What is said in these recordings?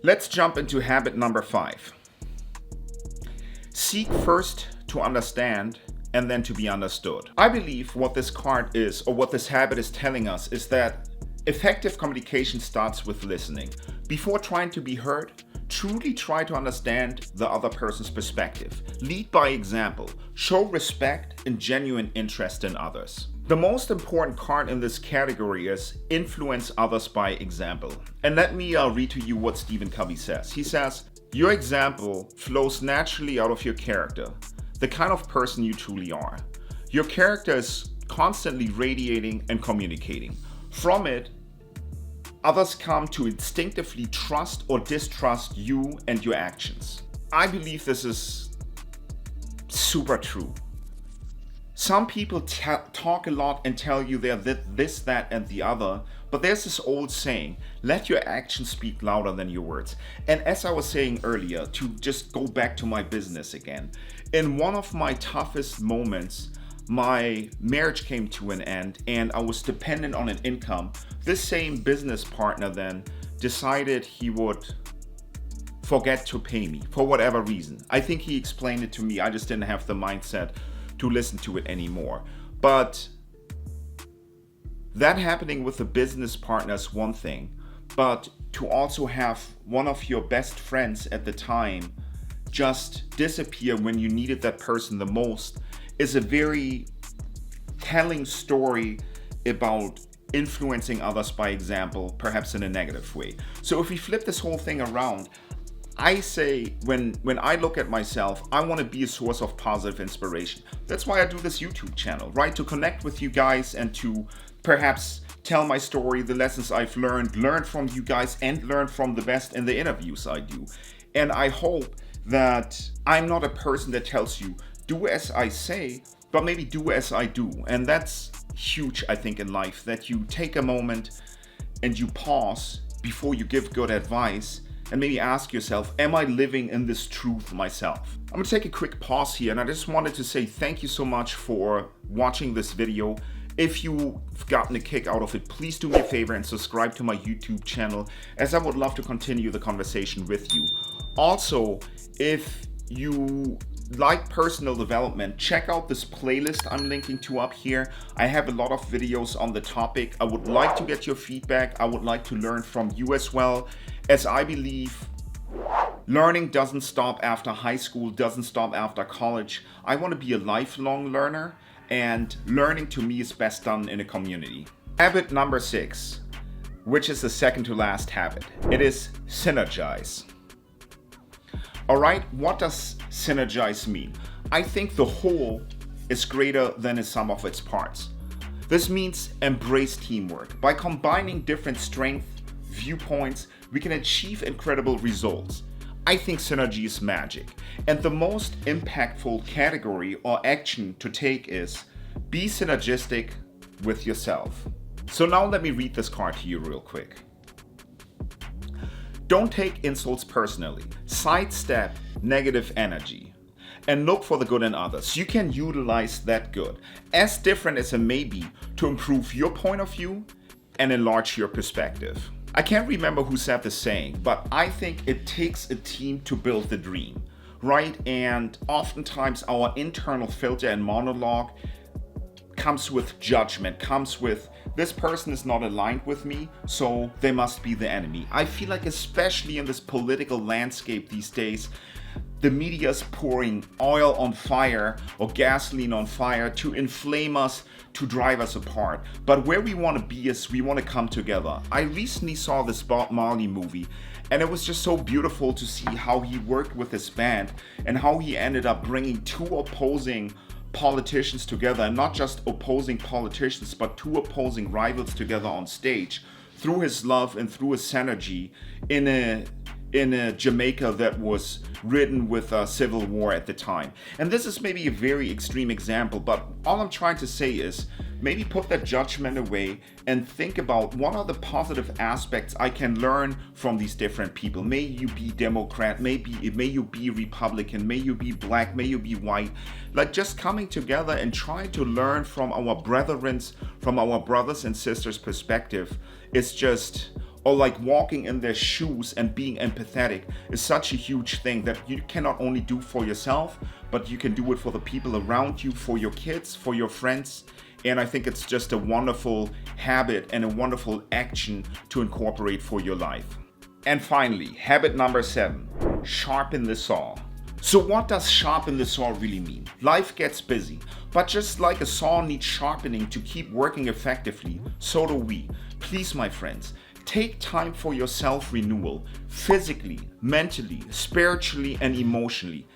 Let's jump into habit number 5. Seek first to understand and then to be understood. I believe what this card is, or what this habit is telling us, is that effective communication starts with listening. Before trying to be heard, truly try to understand the other person's perspective. Lead by example. Show respect and genuine interest in others. The most important card in this category is influence others by example. And let me read to you what Stephen Covey says. He says, "Your example flows naturally out of your character, the kind of person you truly are. Your character is constantly radiating and communicating. From it, others come to instinctively trust or distrust you and your actions." I believe this is super true. Some people talk a lot and tell you they're this, that, and the other, but there's this old saying, let your actions speak louder than your words. And as I was saying earlier, to just go back to my business again, in one of my toughest moments, my marriage came to an end and I was dependent on an income. This same business partner then decided he would forget to pay me for whatever reason. I think he explained it to me. I just didn't have the mindset to listen to it anymore. But that happening with a business partner is one thing, but to also have one of your best friends at the time just disappear when you needed that person the most is a very telling story about influencing others by example, perhaps in a negative way. So if we flip this whole thing around, I say when I look at myself, I want to be a source of positive inspiration. That's why I do this YouTube channel, right? To connect with you guys and to perhaps tell my story, the lessons I've learn from you guys, and learn from the best in the interviews I do. And I hope that I'm not a person that tells you, do as I say, but maybe do as I do. And that's huge, I think, in life, that you take a moment and you pause before you give good advice and maybe ask yourself, am I living in this truth myself? I'm gonna take a quick pause here, and I just wanted to say thank you so much for watching this video. If you've gotten a kick out of it, please do me a favor and subscribe to my YouTube channel, as I would love to continue the conversation with you. Also, if you like personal development, check out this playlist I'm linking to up here. I have a lot of videos on the topic. I would like to get your feedback. I would like to learn from you as well, as I believe learning doesn't stop after high school, doesn't stop after college. I want to be a lifelong learner, and learning to me is best done in a community. Habit number 6, which is the second to last habit. It is synergize. All right, what does synergize mean? I think the whole is greater than the sum of its parts. This means embrace teamwork. By combining different strengths, viewpoints, we can achieve incredible results. I think synergy is magic. And the most impactful category or action to take is be synergistic with yourself. So now let me read this card to you real quick. Don't take insults personally. Sidestep negative energy and look for the good in others. You can utilize that good, as different as it may be, to improve your point of view and enlarge your perspective. I can't remember who said the saying, but I think it takes a team to build the dream, right? And oftentimes our internal filter and monologue comes with judgment, comes with, this person is not aligned with me, so they must be the enemy. I feel like, especially in this political landscape these days, the media is pouring oil on fire or gasoline on fire to inflame us, to drive us apart. But where we want to be is we want to come together. I recently saw this Bob Marley movie, and it was just so beautiful to see how he worked with his band and how he ended up bringing two opposing politicians together, and not just opposing politicians, but two opposing rivals together on stage through his love and through his synergy in a Jamaica that was ridden with a civil war at the time. And this is maybe a very extreme example, but all I'm trying to say is maybe put that judgment away and think about what are the positive aspects I can learn from these different people. May you be Democrat, may you be Republican, may you be black, may you be white. Like, just coming together and trying to learn from our brothers and sisters' perspective is just or like walking in their shoes and being empathetic is such a huge thing that you cannot only do for yourself, but you can do it for the people around you, for your kids, for your friends. And I think it's just a wonderful habit and a wonderful action to incorporate for your life. And finally, habit number 7, sharpen the saw. So what does sharpen the saw really mean? Life gets busy, but just like a saw needs sharpening to keep working effectively, so do we. Please, my friends, take time for your self-renewal, physically, mentally, spiritually, and emotionally.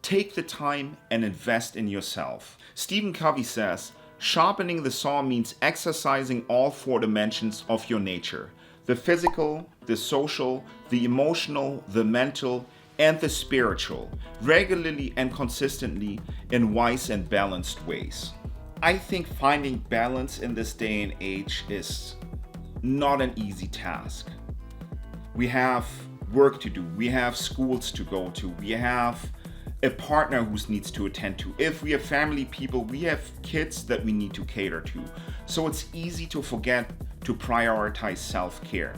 Take the time and invest in yourself. Stephen Covey says, sharpening the saw means exercising all 4 dimensions of your nature: the physical, the social, the emotional, the mental, and the spiritual, regularly and consistently in wise and balanced ways. I think finding balance in this day and age is not an easy task. We have work to do, we have schools to go to, we have a partner who needs to attend to. If we have family people, we have kids that we need to cater to. So it's easy to forget to prioritize self-care,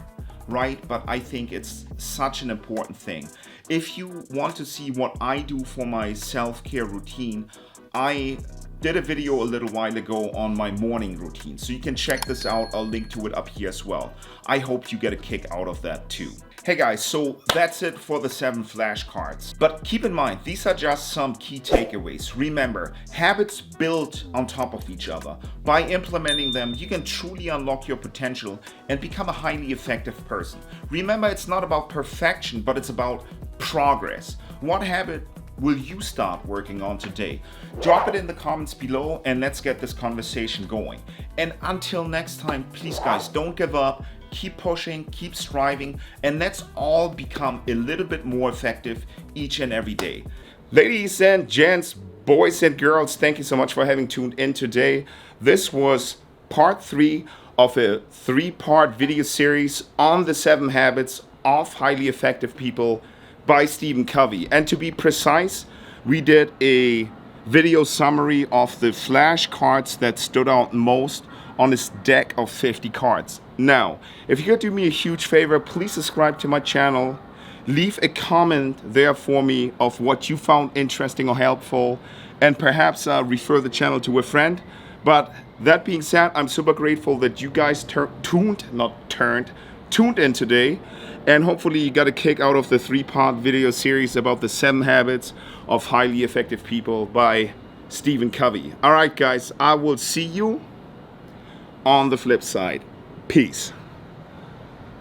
right? But I think it's such an important thing. If you want to see what I do for my self-care routine, I did a video a little while ago on my morning routine, so you can check this out. I'll link to it up here as well. I hope you get a kick out of that too. Hey guys, so that's it for the 7 flashcards. But keep in mind, these are just some key takeaways. Remember, habits build on top of each other. By implementing them, you can truly unlock your potential and become a highly effective person. Remember, it's not about perfection, but it's about progress. What habit will you start working on today? Drop it in the comments below and let's get this conversation going. And until next time, please guys, don't give up. Keep pushing, keep striving, and let's all become a little bit more effective each and every day. Ladies and gents, boys and girls, thank you so much for having tuned in today. This was part 3 of a 3-part video series on the 7 habits of highly effective people by Stephen Covey. And to be precise, we did a video summary of the flashcards that stood out most on this deck of 50 cards. Now, if you could do me a huge favor, please subscribe to my channel. Leave a comment there for me of what you found interesting or helpful, and perhaps refer the channel to a friend. But that being said, I'm super grateful that you guys tuned in today, and hopefully you got a kick out of the 3-part video series about the 7 habits of highly effective people by Stephen Covey. All right, guys, I will see you on the flip side. Peace.